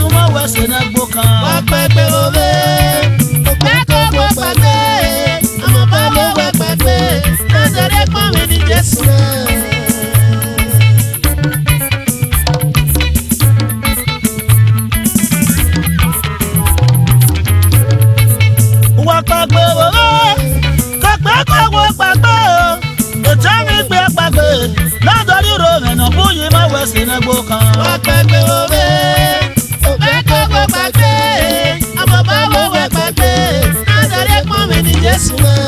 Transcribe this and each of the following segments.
Jésù mọ́ wẹ̀sẹ̀ náà gbó kan. Wọ́n pẹ́pẹ́ òwe, òpẹ́kọ̀ wọ́n pẹ́pẹ́, ọmọ bá wọ́n wẹ́ pẹ́pẹ́, lọ́dọ̀dẹ́ pọ́n mi ní Jésù náà. Wọ́n pàgbé òwe, kọ̀pẹ́kọ̀ wọ́n pàgbé o, ètò mi gbé pàgbé, lọ́dọ̀dẹ́ ro mẹ́nà bóyá mọ́ wẹ̀sẹ̀ náà gbó kan. Wọ́n pẹ́pẹ́ òwe, òpẹ́kọ̀ wọ́n pàgbé, ọmọ bá wọ́n wẹ́ pẹ́pẹ́, lọ́dọ̀dẹ́ pọ́n mi ní Jésù náà.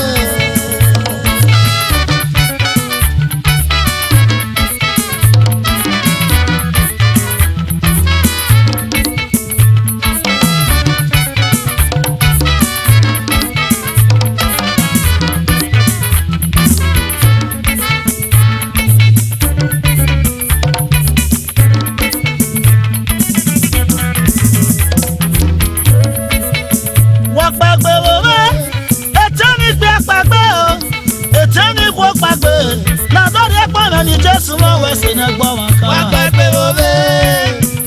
Ni Jésù mọ́ wẹ̀sẹ̀ náà gbọ́ wọn kan. Wọ́n pẹ́pẹ́ òwe,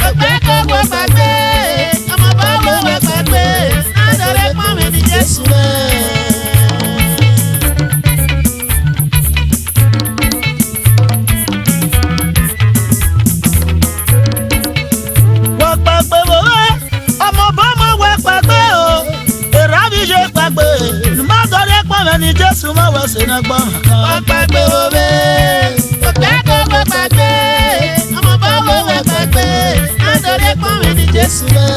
òpẹ́kọ̀ wọ́n pẹ́pẹ́, ọmọ bá wọ́n wẹ́ pẹ́pẹ́, lọ́dọ̀dẹ́ pọ́n mi ní Jésù náà. Wọ́n pàgbé òwe, ọmọ bá mọ́ wẹ́ pàgbé o, èrò àbíyé pàgbé, lùmọ́dọ̀dẹ́ pọ́n mi ní Jésù mọ́ wẹ̀sẹ̀ náà gbọ́ wọn kan. Wọ́n pẹ́pẹ́ òwe, òpẹ́kọ̀ wọ́n pẹ́pẹ́, ọmọ bá wọ́n wẹ́ pẹ́pẹ́, lọ́dọ̀dẹ́ pọ́n mi ní Jésù náà.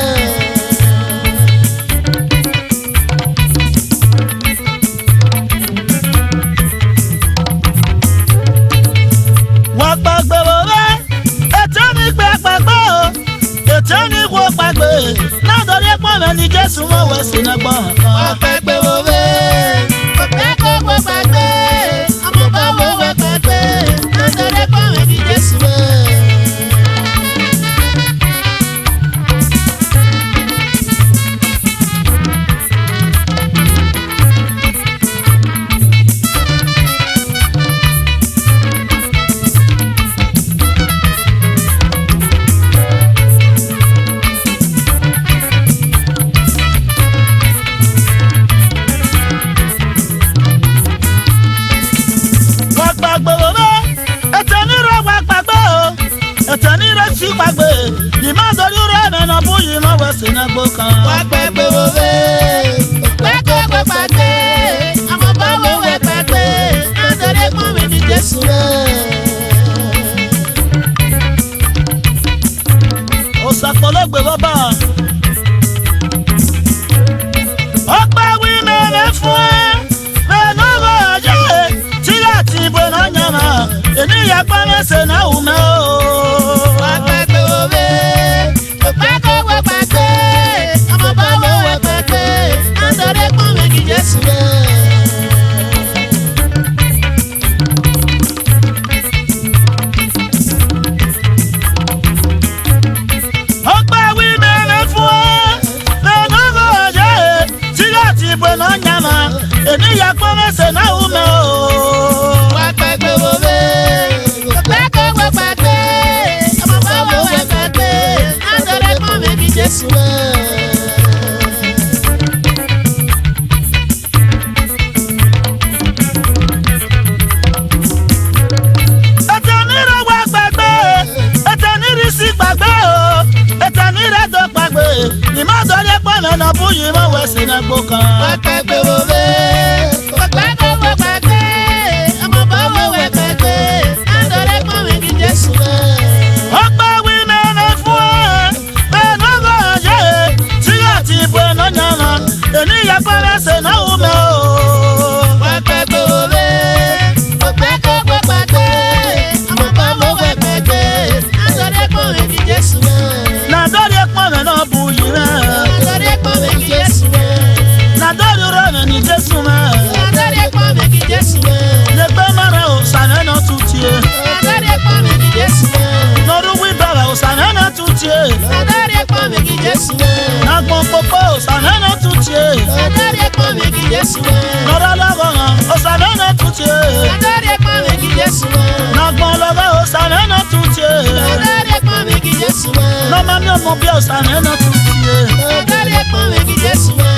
Wọ́n pàgbé òwe, ètò mi gbé pàgbé o, ètò mi wò pàgbé, lọ́dọ̀dẹ́ pọ́n mi ní Jésù mọ́ wẹ̀sẹ̀ náà gbọ́ wọn kan. Wọ́n pẹ́pẹ́ òwe, òpẹ́kọ̀ wọ́n pẹ́pẹ́, ọmọ bá wọ́n wẹ́ pẹ́pẹ́, lọ́dọ̀dẹ́ pọ́n mi ní Jésù náà. Wọ́n pàgbé òwe, ètò nírò wọ́n pàgbé o, ètò nírò sí pàgbé, ìmọ̀dọ̀dẹ́ rẹ̀ mẹ́nà bóyá mọ́ wẹ̀sẹ̀ náà gbó kan. Wọ́n pẹ́pẹ́ òwe, òpẹ́kọ̀ wọ́n pẹ́pẹ́, ọmọ bá wọ́n wẹ́ pẹ́pẹ́, lọ́dọ̀dẹ́ pọ́n mi ní Jésù náà. Òsàpọ̀lọ́gbè bàbá. Ọgbà wí mẹ́rẹ̀ fún ẹ, mẹ́nà bọ̀ ọjọ́ tí láti ìbò náà yànnà, ènìyàn pẹ́rẹ́sẹ̀ náà wù mẹ́ o. Wọ́n pẹ́pẹ́ òwe, òpẹ́kọ̀ wọ́n pẹ́pẹ́, ọmọ bá wọ́n wẹ́ pẹ́pẹ́, lọ́dọ̀dẹ́ pọ́n mi ní Jésù náà. Ọgbà wí mẹ́rẹ̀ fún ẹ, mẹ́nà bọ̀ ọjọ́ tí láti ìbò náà yànnà, ènìyàn pẹ́rẹ́sẹ̀ náà wù mẹ́ o. Wọ́n pẹ́pẹ́ òwe, òpẹ́kọ̀ wọ́n pẹ́pẹ́, ọmọ bá wọ́n wẹ́ pẹ́pẹ́, lọ́dọ̀dẹ́ pọ́n mi ní Jésù náà. Ètò nírò wá gbàgbé, ètò nírí sí gbàgbé o, ètò nírè tó gbàgbé, ìmọ̀dọ̀dẹ́ pọ́n mẹ́nà bóyá mọ́ wẹ̀sẹ̀ náà gbó kan. Wọ́n pẹ́pẹ́ òwe, òpẹ́kọ̀ wọ́n pẹ́pẹ́, ọmọ bá wọ́n wẹ́ pẹ́pẹ́, lọ́dọ̀dẹ́ pọ́n mi ní Jésù náà. Ọgbà wí mẹ́rẹ̀ fún ẹ, mẹ́nà bọ̀ ọjọ́ tí láti ìbò náà yànnà, ènìyàn pẹ́rẹ́sẹ̀ náà wù mẹ́ o. Wọ́n pẹ́pẹ́ òwe, òpẹ́kọ̀ wọ́n pẹ́pẹ́, ọmọ bá wọ́n wẹ́ pẹ́pẹ́, lọ́dọ̀dẹ́ pọ́n mi ní Jésù náà. Nàdọ́dẹ́ pọ́n mẹ́nà bóyá mẹ́. Lọ́dọ̀dẹ́ pọ́n mi ní Jésù náà. Nàdọ́dẹ́ rọ̀ mẹ́ ní Jésù mẹ́. Lọ́dọ̀dẹ́ pọ́n mi ní Jésù náà. Lẹ́gbẹ́ mẹ́rẹ̀ o, sàmẹ́ náà tún tiẹ̀. Lọ́dọ̀dẹ́ pọ́n mi ní Jésù náà. Lọ́dún wí bẹ̀rẹ̀ o, sàmẹ́ náà tún tiẹ̀. Lọ́dọ̀dẹ́ pọ́n mi ní Jésù náà. Nàgbọ̀n pópó o, sàmẹ́ náà tún tiẹ̀. Lọ́dọ̀dẹ́ pọ́n mi ní Jésù náà. Lọ́dọ̀ lọ́gọ̀ hàn, o sàmẹ́ náà tún tiẹ̀. Lọ́dọ̀dẹ́ pọ́n mi ní Jésù náà. Nàgbọ̀n lọ́gọ̀ o, sàmẹ́ náà tún tiẹ̀. Lọ́dọ̀dẹ́ pọ́n mi ní Jésù náà. Lọ́mọ mi ò mọ bí ọ̀sán mẹ́nà tún tiẹ̀. Ọ̀dọ́rí ẹ̀pọ̀n mi kì í Jésù o.